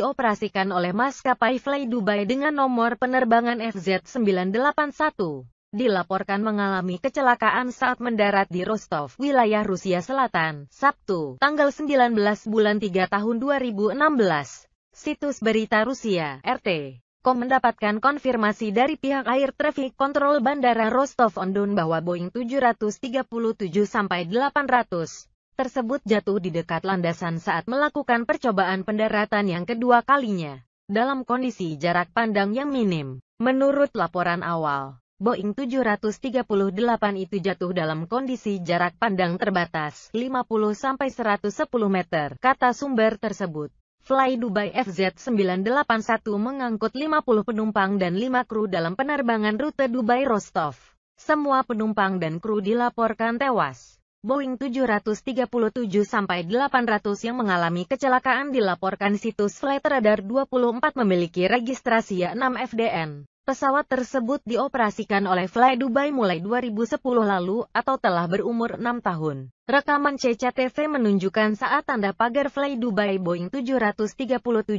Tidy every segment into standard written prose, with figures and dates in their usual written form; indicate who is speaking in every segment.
Speaker 1: dioperasikan oleh maskapai Fly Dubai dengan nomor penerbangan FZ981, dilaporkan mengalami kecelakaan saat mendarat di Rostov, wilayah Rusia Selatan, Sabtu, tanggal 19 bulan 3 tahun 2016. Situs berita Rusia, RT.com mendapatkan konfirmasi dari pihak Air Traffic Control Bandara Rostov-on-Don bahwa Boeing 737-800 tersebut jatuh di dekat landasan saat melakukan percobaan pendaratan yang kedua kalinya, dalam kondisi jarak pandang yang minim. Menurut laporan awal, Boeing 738 itu jatuh dalam kondisi jarak pandang terbatas, 50-110 meter, kata sumber tersebut. Fly Dubai FZ981 mengangkut 50 penumpang dan 5 kru dalam penerbangan rute Dubai-Rostov. Semua penumpang dan kru dilaporkan tewas. Boeing 737-800 yang mengalami kecelakaan dilaporkan situs Flight Radar 24 memiliki registrasi 6 FDN. Pesawat tersebut dioperasikan oleh Fly Dubai mulai 2010 lalu atau telah berumur 6 tahun. Rekaman CCTV menunjukkan saat tanda pagar Fly Dubai Boeing 737-800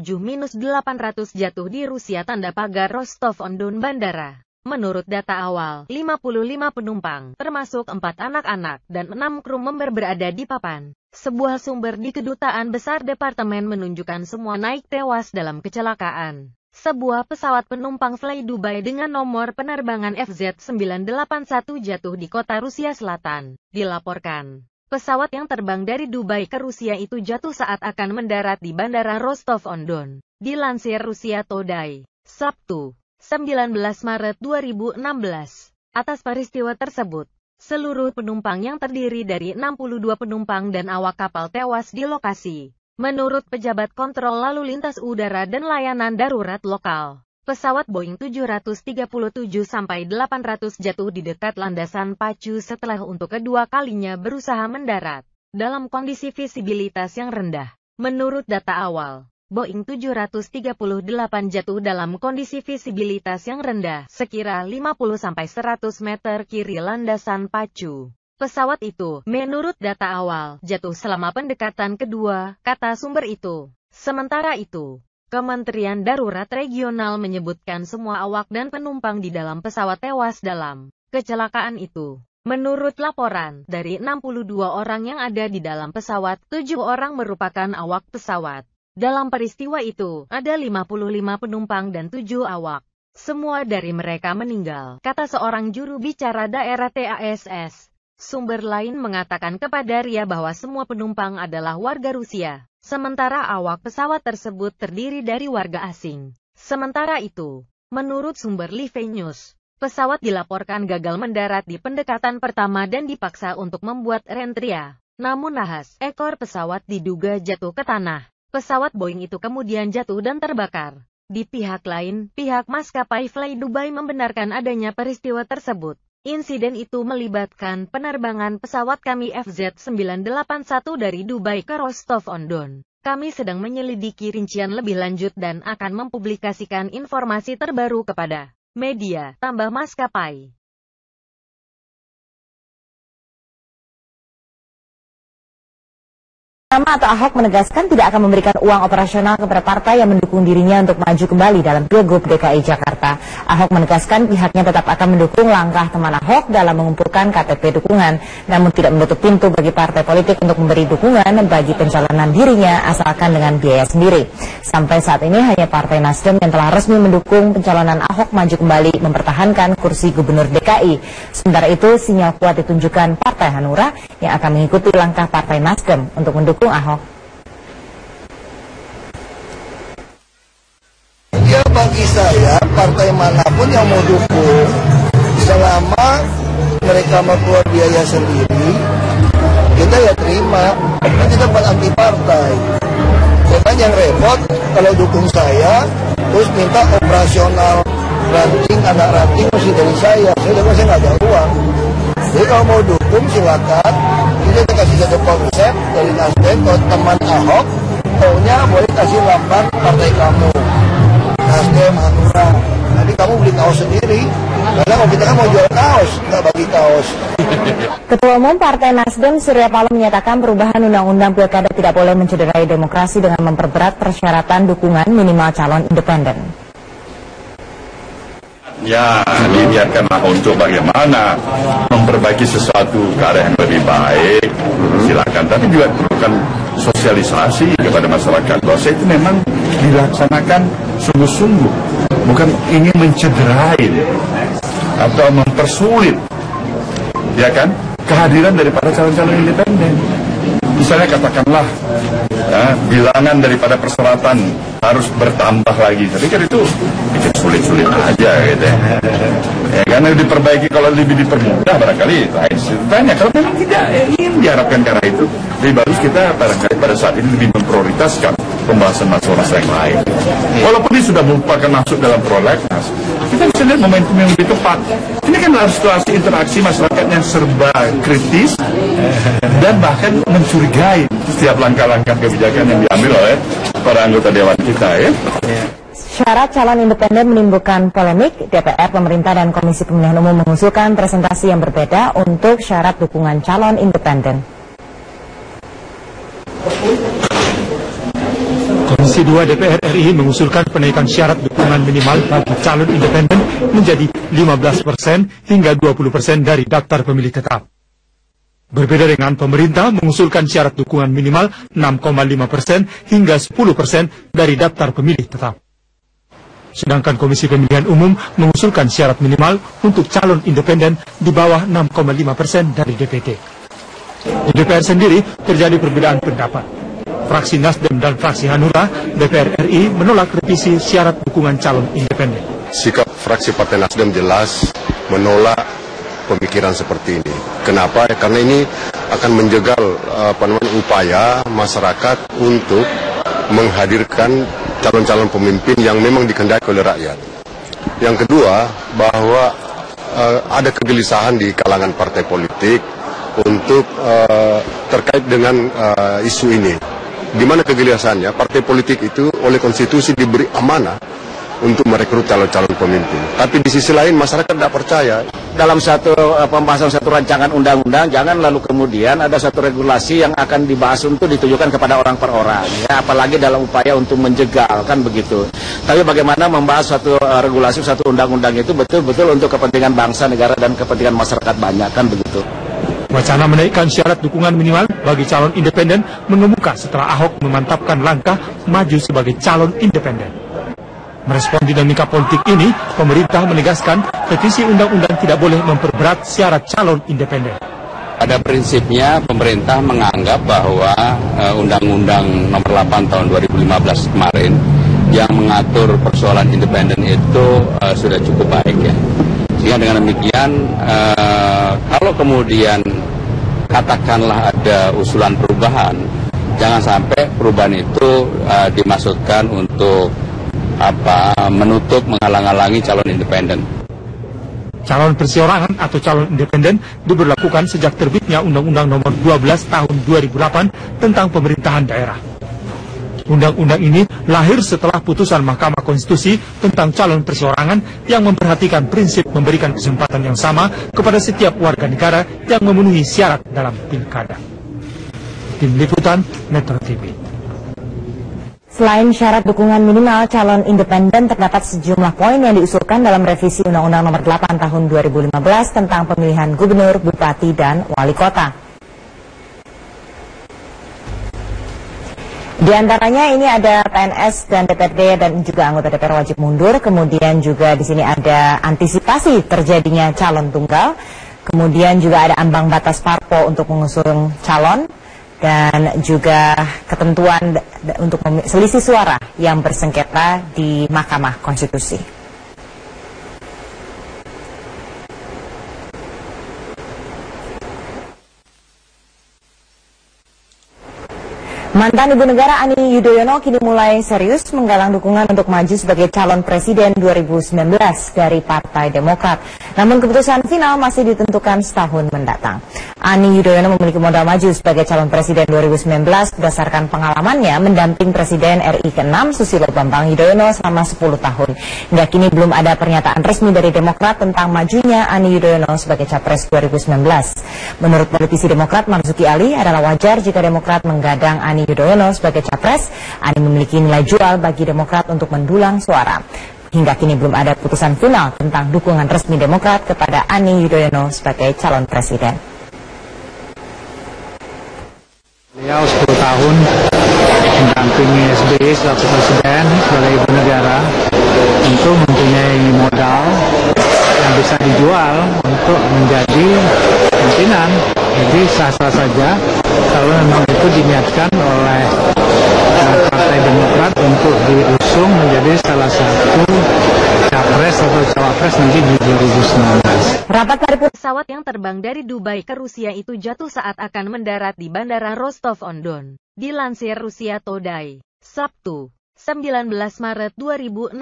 Speaker 1: jatuh di Rusia tanda pagar Rostov-on-Don Bandara. Menurut data awal, 55 penumpang, termasuk 4 anak-anak, dan 6 kru member berada di papan. Sebuah sumber di Kedutaan Besar Departemen menunjukkan semua naik tewas dalam kecelakaan. Sebuah pesawat penumpang Fly Dubai dengan nomor penerbangan FZ981 jatuh di kota Rusia Selatan. Dilaporkan, pesawat yang terbang dari Dubai ke Rusia itu jatuh saat akan mendarat di Bandara Rostov-on-Don. Dilansir Rusia Today, Sabtu, 19 Maret 2016. Atas peristiwa tersebut, seluruh penumpang yang terdiri dari 62 penumpang dan awak kapal tewas di lokasi. Menurut pejabat kontrol lalu lintas udara dan layanan darurat lokal, pesawat Boeing 737-800 jatuh di dekat landasan pacu setelah untuk kedua kalinya berusaha mendarat, dalam kondisi visibilitas yang rendah. Menurut data awal, Boeing 738 jatuh dalam kondisi visibilitas yang rendah, sekira 50-100 meter kiri landasan pacu. Pesawat itu, menurut data awal, jatuh selama pendekatan kedua, kata sumber itu. Sementara itu, Kementerian Darurat Regional menyebutkan semua awak dan penumpang di dalam pesawat tewas dalam kecelakaan itu. Menurut laporan, dari 62 orang yang ada di dalam pesawat, 7 orang merupakan awak pesawat. Dalam peristiwa itu, ada 55 penumpang dan 7 awak. Semua dari mereka meninggal, kata seorang juru bicara daerah TASS. Sumber lain mengatakan kepada RIA bahwa semua penumpang adalah warga Rusia, sementara awak pesawat tersebut terdiri dari warga asing. Sementara itu, menurut sumber Live News, pesawat dilaporkan gagal mendarat di pendekatan pertama dan dipaksa untuk membuat rentria. Namun nahas, ekor pesawat diduga jatuh ke tanah. Pesawat Boeing itu kemudian jatuh dan terbakar. Di pihak lain, pihak maskapai Fly Dubai membenarkan adanya peristiwa tersebut. Insiden itu melibatkan penerbangan pesawat kami FZ981 dari Dubai ke Rostov-on-Don. Kami sedang menyelidiki rincian lebih lanjut dan akan mempublikasikan informasi terbaru kepada media, tambah maskapai.
Speaker 2: Atau Ahok menegaskan tidak akan memberikan uang operasional kepada partai yang mendukung dirinya untuk maju kembali dalam Pilgub DKI Jakarta. Ahok menegaskan pihaknya tetap akan mendukung langkah teman Ahok dalam mengumpulkan KTP dukungan, namun tidak menutup pintu bagi partai politik untuk memberi dukungan bagi pencalonan dirinya asalkan dengan biaya sendiri. Sampai saat ini hanya Partai Nasdem yang telah resmi mendukung pencalonan Ahok maju kembali mempertahankan kursi Gubernur DKI. Sementara itu, sinyal kuat ditunjukkan Partai Hanura yang akan mengikuti langkah Partai Nasdem untuk mendukung Ahok.
Speaker 3: Ya, bagi saya partai manapun yang mau dukung, selama mereka mau keluar biaya sendiri, kita ya terima. Nanti dapat anti partai. Jangan yang repot kalau dukung saya, terus minta operasional ranting, anak ranting mesti dari saya nggak ada uang. Jadi kalau mau dukung silakan. Kita kasih satu konsep dari Nasdem, kalau teman Ahok maunya boleh kasih lambang partai kamu, Nasdem, Hanura. Nanti kamu beli kaos sendiri, Karena kalau kita kan mau jual kaos, nggak bagi kaos.
Speaker 2: Ketua Umum Partai Nasdem Surya Paloh menyatakan perubahan Undang-Undang Pilkada tidak boleh mencederai demokrasi dengan memperberat persyaratan dukungan minimal calon independen.
Speaker 4: Ya, dibiarkanlah untuk bagaimana memperbaiki sesuatu ke arah yang lebih baik, silakan. Tapi juga perlukan sosialisasi kepada masyarakat bahwa itu memang dilaksanakan sungguh-sungguh, bukan ingin mencederai atau mempersulit, ya kan, kehadiran daripada calon-calon independen. Misalnya katakanlah bilangan daripada persyaratan harus bertambah lagi. Saya pikir itu bikin sulit-sulit aja gitu ya. Karena diperbaiki, kalau lebih dipermudah barangkali lain ceritanya. Kalau memang tidak ingin diharapkan ke arah itu, lebih bagus kita barangkali pada saat ini lebih memprioritaskan pembahasan masalah yang lain. Walaupun ini sudah merupakan masuk dalam prolegnas, kita bisa lihat momentum yang lebih tepat. Ini kan adalah situasi interaksi masyarakat yang serba kritis dan bahkan mencurigai setiap langkah-langkah kebijakan yang diambil oleh para anggota dewan kita ya.
Speaker 2: Syarat calon independen menimbulkan polemik. DPR, pemerintah, dan Komisi Pemilihan Umum mengusulkan presentasi yang berbeda untuk syarat dukungan calon independen.
Speaker 5: Komisi 2 DPR RI mengusulkan penaikan syarat dukungan minimal bagi calon independen menjadi 15% hingga 20% dari daftar pemilih tetap. Berbeda dengan pemerintah mengusulkan syarat dukungan minimal 6,5% hingga 10% dari daftar pemilih tetap. Sedangkan Komisi Pemilihan Umum mengusulkan syarat minimal untuk calon independen di bawah 6,5% dari DPT. Di DPR sendiri terjadi perbedaan pendapat. Fraksi Nasdem dan fraksi Hanura DPR RI menolak revisi syarat dukungan calon independen.
Speaker 6: Sikap fraksi Partai Nasdem jelas menolak pemikiran seperti ini. Kenapa? Karena ini akan menjegal upaya masyarakat untuk menghadirkan calon-calon pemimpin yang memang dikehendaki oleh rakyat. Yang kedua, bahwa ada kegelisahan di kalangan partai politik untuk terkait dengan isu ini. Di mana kegelisahannya? Partai politik itu oleh konstitusi diberi amanah untuk merekrut calon-calon pemimpin. Tapi di sisi lain masyarakat tidak percaya.
Speaker 7: Dalam satu pembahasan satu rancangan undang-undang, jangan lalu kemudian ada satu regulasi yang akan dibahas untuk ditujukan kepada orang per orang, ya, apalagi dalam upaya untuk menjegal, kan begitu. Tapi bagaimana membahas satu regulasi, satu undang-undang itu betul-betul untuk kepentingan bangsa, negara, dan kepentingan masyarakat banyak, kan begitu.
Speaker 5: Wacana menaikkan syarat dukungan minimal bagi calon independen mengemuka setelah Ahok memantapkan langkah maju sebagai calon independen. Merespon dinamika politik ini, pemerintah menegaskan revisi undang-undang tidak boleh memperberat syarat calon independen.
Speaker 8: Pada prinsipnya pemerintah menganggap bahwa Undang-Undang Nomor 8 Tahun 2015 kemarin yang mengatur persoalan independen itu sudah cukup baik ya. Sehingga dengan demikian kalau kemudian katakanlah ada usulan perubahan, jangan sampai perubahan itu dimaksudkan untuk menutup, menghalang-halangi calon independen.
Speaker 5: Calon perseorangan atau calon independen diberlakukan sejak terbitnya Undang-Undang Nomor 12 Tahun 2008 tentang pemerintahan daerah. Undang-undang ini lahir setelah putusan Mahkamah Konstitusi tentang calon perseorangan yang memperhatikan prinsip memberikan kesempatan yang sama kepada setiap warga negara yang memenuhi syarat dalam pilkada. Tim Liputan Metro TV.
Speaker 2: Selain syarat dukungan minimal calon independen, terdapat sejumlah poin yang diusulkan dalam revisi Undang-Undang Nomor 8 Tahun 2015 tentang pemilihan gubernur, bupati, dan wali kota. Di antaranya ini ada PNS dan DPRD dan juga anggota DPR wajib mundur. Kemudian juga di sini ada antisipasi terjadinya calon tunggal. Kemudian juga ada ambang batas parpol untuk mengusung calon. Dan juga ketentuan untuk selisih suara yang bersengketa di Mahkamah Konstitusi. Mantan Ibu Negara Ani Yudhoyono kini mulai serius menggalang dukungan untuk maju sebagai calon presiden 2019 dari Partai Demokrat. Namun keputusan final masih ditentukan setahun mendatang. Ani Yudhoyono memiliki modal maju sebagai calon presiden 2019 berdasarkan pengalamannya mendamping Presiden RI ke-6 Susilo Bambang Yudhoyono selama 10 tahun. Hingga kini belum ada pernyataan resmi dari Demokrat tentang majunya Ani Yudhoyono sebagai capres 2019. Menurut politisi Demokrat Marzuki Ali, adalah wajar jika Demokrat menggadang Ani Yudhoyono sebagai capres. Ani memiliki nilai jual bagi Demokrat untuk mendulang suara. Hingga kini belum ada putusan final tentang dukungan resmi Demokrat kepada Ani Yudhoyono sebagai calon presiden.
Speaker 9: Beliau 10 tahun mendampingi SBY sebagai presiden, sebagai ibu negara, tentu mempunyai modal yang bisa dijual untuk menjadi pimpinan. Jadi sah-sah saja kalau memang itu diniatkan oleh Partai Demokrat untuk diusung menjadi salah satu capres atau cawapres nanti di 2019.
Speaker 1: Pesawat yang terbang dari Dubai ke Rusia itu jatuh saat akan mendarat di Bandara Rostov-on-Don. Dilansir Rusia Today, Sabtu, 19 Maret 2016.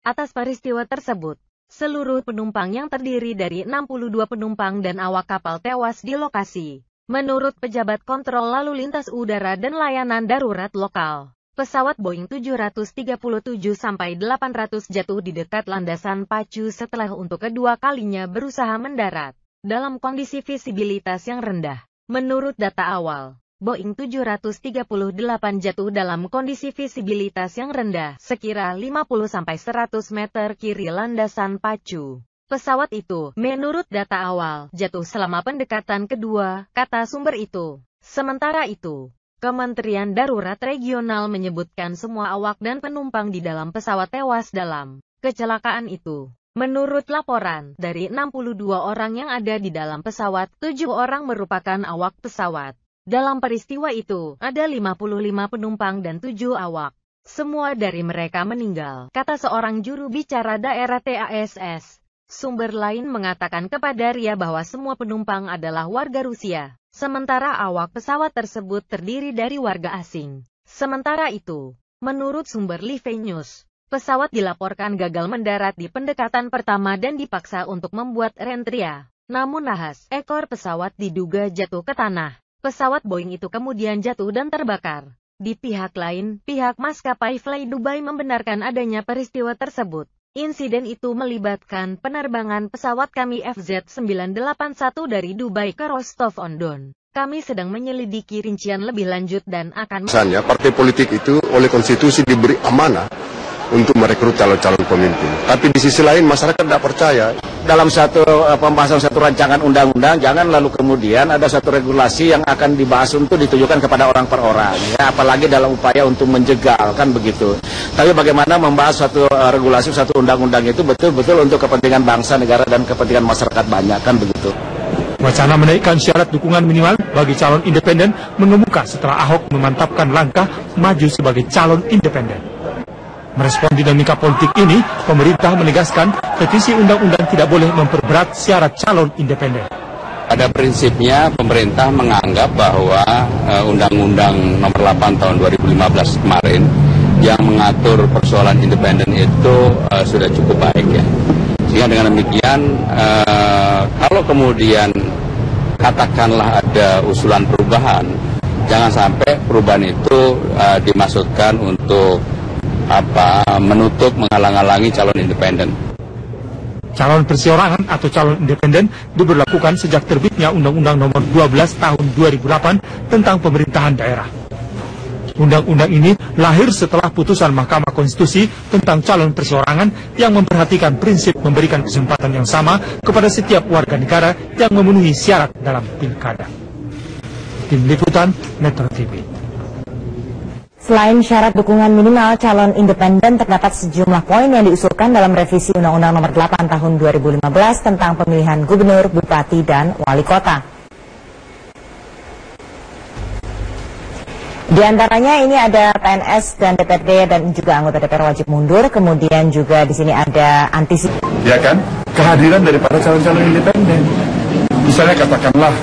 Speaker 1: Atas peristiwa tersebut, seluruh penumpang yang terdiri dari 62 penumpang dan awak kapal tewas di lokasi. Menurut pejabat kontrol lalu lintas udara dan layanan darurat lokal, pesawat Boeing 737-800 jatuh di dekat landasan pacu setelah untuk kedua kalinya berusaha mendarat dalam kondisi visibilitas yang rendah. Menurut data awal, Boeing 738 jatuh dalam kondisi visibilitas yang rendah sekira 50-100 meter kiri landasan pacu. Pesawat itu, menurut data awal, jatuh selama pendekatan kedua, kata sumber itu. Sementara itu, Kementerian Darurat Regional menyebutkan semua awak dan penumpang di dalam pesawat tewas dalam kecelakaan itu. Menurut laporan, dari 62 orang yang ada di dalam pesawat, 7 orang merupakan awak pesawat. Dalam peristiwa itu, ada 55 penumpang dan 7 awak. Semua dari mereka meninggal, kata seorang juru bicara daerah TASS. Sumber lain mengatakan kepada RIA bahwa semua penumpang adalah warga Rusia, sementara awak pesawat tersebut terdiri dari warga asing. Sementara itu, menurut sumber Live News, pesawat dilaporkan gagal mendarat di pendekatan pertama dan dipaksa untuk membuat rentria. Namun nahas, ekor pesawat diduga jatuh ke tanah. Pesawat Boeing itu kemudian jatuh dan terbakar. Di pihak lain, pihak maskapai Fly Dubai membenarkan adanya peristiwa tersebut. Insiden itu melibatkan penerbangan pesawat kami FZ981 dari Dubai ke Rostov-on-Don. Kami sedang menyelidiki rincian lebih lanjut dan akan...
Speaker 6: Misalnya, partai politik itu oleh konstitusi diberi amanah untuk merekrut calon-calon pemimpin. Tapi di sisi lain masyarakat tidak percaya.
Speaker 7: Dalam satu pembahasan satu rancangan undang-undang, jangan lalu kemudian ada satu regulasi yang akan dibahas untuk ditujukan kepada orang per orang, ya, apalagi dalam upaya untuk menjegal, kan begitu. Tapi bagaimana membahas satu regulasi, satu undang-undang itu betul-betul untuk kepentingan bangsa, negara, dan kepentingan masyarakat banyak, kan begitu.
Speaker 5: Wacana menaikkan syarat dukungan minimal bagi calon independen mengemuka setelah Ahok memantapkan langkah maju sebagai calon independen. Merespon dinamika politik ini, pemerintah menegaskan revisi undang-undang tidak boleh memperberat syarat calon independen.
Speaker 8: Pada prinsipnya, pemerintah menganggap bahwa Undang-Undang Nomor 8 Tahun 2015 kemarin yang mengatur persoalan independen itu sudah cukup baik, ya. Sehingga dengan demikian, kalau kemudian katakanlah ada usulan perubahan, jangan sampai perubahan itu dimaksudkan untuk menutup, menghalang-halangi calon independen.
Speaker 5: Calon perseorangan atau calon independen diberlakukan sejak terbitnya Undang-Undang Nomor 12 Tahun 2008 tentang pemerintahan daerah. Undang-undang ini lahir setelah putusan Mahkamah Konstitusi tentang calon perseorangan yang memperhatikan prinsip memberikan kesempatan yang sama kepada setiap warga negara yang memenuhi syarat dalam pilkada. Tim Liputan Metro TV.
Speaker 2: Selain syarat dukungan minimal calon independen, terdapat sejumlah poin yang diusulkan dalam revisi Undang-Undang Nomor 8 Tahun 2015 tentang pemilihan gubernur, bupati, dan wali kota. Di antaranya ini ada PNS dan DPRD dan juga anggota DPR wajib mundur, kemudian juga di sini ada
Speaker 4: Ya kan, kehadiran daripada calon-calon independen. Misalnya katakanlah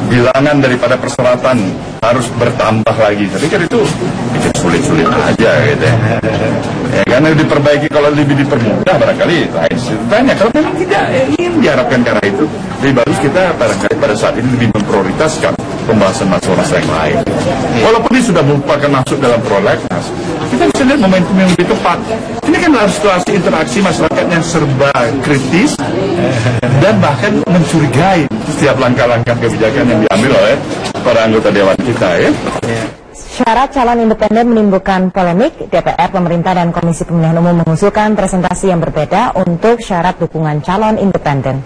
Speaker 4: bilangan daripada persyaratan harus bertambah lagi. Saya pikir itu sulit-sulit aja gitu ya. Ya karena diperbaiki, kalau lebih dipermudah barangkali lain ceritanya. Kalau memang tidak ingin diharapkan karena itu, lebih bagus kita barangkali pada saat ini lebih memprioritaskan pembahasan masalah yang lain. Walaupun ini sudah merupakan masuk dalam prolegnas, kita bisa lihat momentum yang lebih tepat. Ini kan harus situasi interaksi masyarakat yang serba kritis dan bahkan mencurigai setiap langkah-langkah kebijakan yang diambil oleh para anggota dewan kita ya.
Speaker 2: Syarat calon independen menimbulkan polemik. DPR, pemerintah, dan Komisi Pemilihan Umum mengusulkan presentasi yang berbeda untuk syarat dukungan calon independen.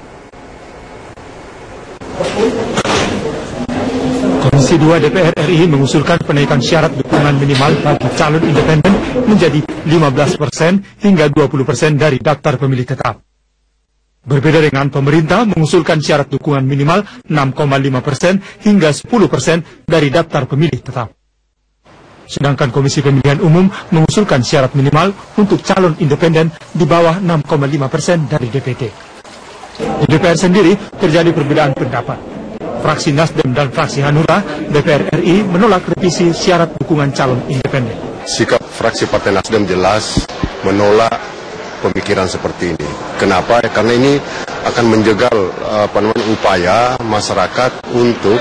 Speaker 5: Komisi 2 DPR RI mengusulkan penaikan syarat dukungan minimal bagi calon independen menjadi 15% hingga 20% dari daftar pemilih tetap. Berbeda dengan pemerintah mengusulkan syarat dukungan minimal 6,5% hingga 10% dari daftar pemilih tetap. Sedangkan Komisi Pemilihan Umum mengusulkan syarat minimal untuk calon independen di bawah 6,5% dari DPT. Di DPR sendiri terjadi perbedaan pendapat. Fraksi Nasdem dan fraksi Hanura DPR RI menolak revisi syarat dukungan calon independen.
Speaker 6: Sikap fraksi Partai Nasdem jelas menolak pemikiran seperti ini. Kenapa? Karena ini akan menjegal upaya masyarakat untuk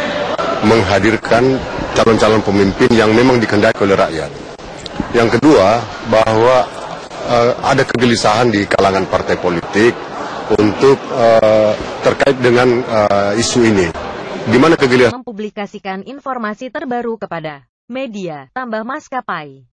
Speaker 6: menghadirkan calon-calon pemimpin yang memang dikehendaki oleh rakyat. Yang kedua, bahwa ada kegelisahan di kalangan partai politik untuk terkait dengan isu ini. Di mana kegelisahan?
Speaker 1: Mempublikasikan informasi terbaru kepada media tambah maskapai.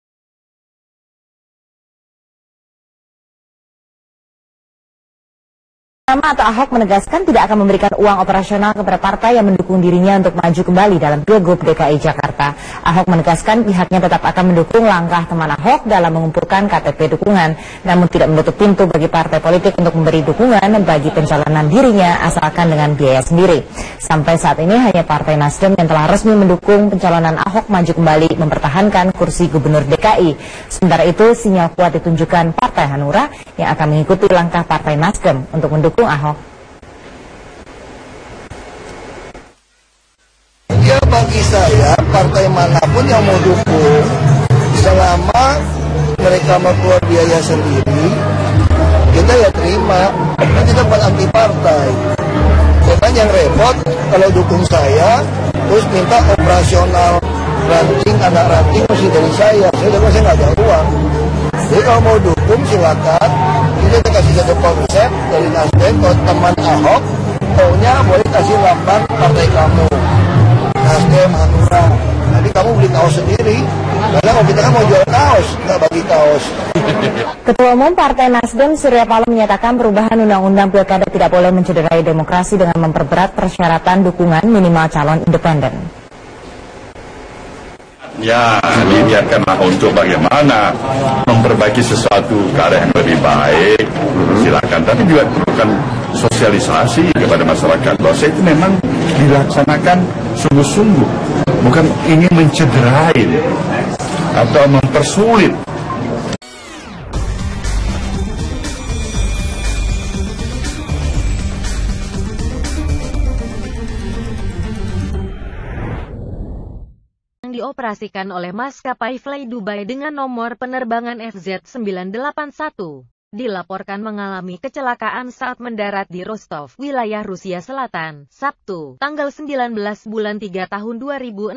Speaker 2: Nama atau Ahok menegaskan tidak akan memberikan uang operasional kepada partai yang mendukung dirinya untuk maju kembali dalam Pilgub DKI Jakarta. Ahok menegaskan pihaknya tetap akan mendukung langkah teman Ahok dalam mengumpulkan KTP dukungan, namun tidak menutup pintu bagi partai politik untuk memberi dukungan bagi pencalonan dirinya asalkan dengan biaya sendiri. Sampai saat ini hanya Partai Nasdem yang telah resmi mendukung pencalonan Ahok maju kembali mempertahankan kursi Gubernur DKI. Sementara itu sinyal kuat ditunjukkan Partai Hanura yang akan mengikuti langkah Partai Nasdem untuk mendukung Ahok.
Speaker 3: Ya bagi saya partai manapun yang mau dukung selama mereka mau keluar biaya sendiri, kita ya terima. Nanti dapat anti partai. Bukan yang repot kalau dukung saya terus minta operasional ranting, anak ranting mesti dari saya nggak ada uang. Jadi kalau mau dukung silakan, kita kasih satu konsep dari Nasdem. Kalau teman Ahok maunya boleh kasih lambang partai kamu, Nasdem, Hanura. Nanti kamu beli kaos sendiri, karena kalau kita kan mau jual kaos, nggak bagi kaos.
Speaker 2: Ketua Umum Partai Nasdem Surya Paloh menyatakan perubahan Undang-Undang Pilkada tidak boleh mencederai demokrasi dengan memperberat persyaratan dukungan minimal calon independen.
Speaker 4: Ya, dibiarkanlah untuk bagaimana memperbaiki sesuatu ke arah yang lebih baik, silakan. Tapi juga perlukan sosialisasi kepada masyarakat bahwa itu memang dilaksanakan sungguh-sungguh, bukan ingin mencederai atau mempersulit.
Speaker 1: Dioperasikan oleh maskapai Fly Dubai dengan nomor penerbangan FZ981, dilaporkan mengalami kecelakaan saat mendarat di Rostov, wilayah Rusia Selatan, Sabtu, tanggal 19 bulan 3 tahun 2016.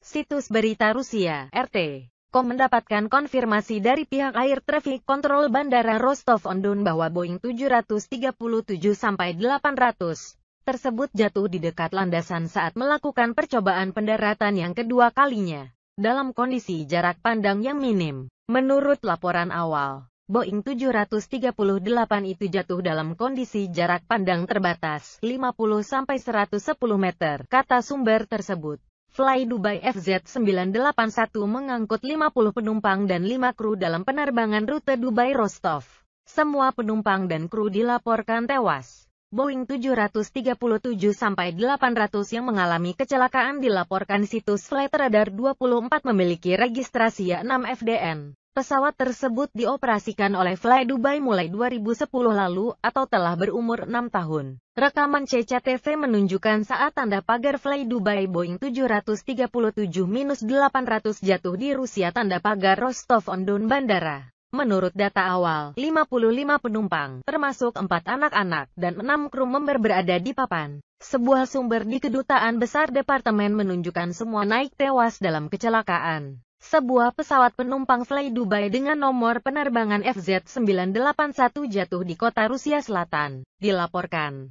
Speaker 1: Situs berita Rusia, RT.com mendapatkan konfirmasi dari pihak Air Traffic Control Bandara Rostov-on-Don bahwa Boeing 737-800 tersebut jatuh di dekat landasan saat melakukan percobaan pendaratan yang kedua kalinya, dalam kondisi jarak pandang yang minim. Menurut laporan awal, Boeing 738 itu jatuh dalam kondisi jarak pandang terbatas, 50-110 meter, kata sumber tersebut. Fly Dubai FZ981 mengangkut 50 penumpang dan 5 kru dalam penerbangan rute Dubai-Rostov. Semua penumpang dan kru dilaporkan tewas. Boeing 737-800 yang mengalami kecelakaan dilaporkan situs Flight Radar 24 memiliki registrasi 6 FDN. Pesawat tersebut dioperasikan oleh Fly Dubai mulai 2010 lalu atau telah berumur 6 tahun. Rekaman CCTV menunjukkan saat tanda pagar Fly Dubai Boeing 737-800 jatuh di Rusia tanda pagar Rostov-on-Don bandara. Menurut data awal, 55 penumpang, termasuk 4 anak-anak, dan 6 kru member berada di papan. Sebuah sumber di Kedutaan Besar Departemen menunjukkan semua naik tewas dalam kecelakaan. Sebuah pesawat penumpang Fly Dubai dengan nomor penerbangan FZ981 jatuh di kota Rusia Selatan, dilaporkan.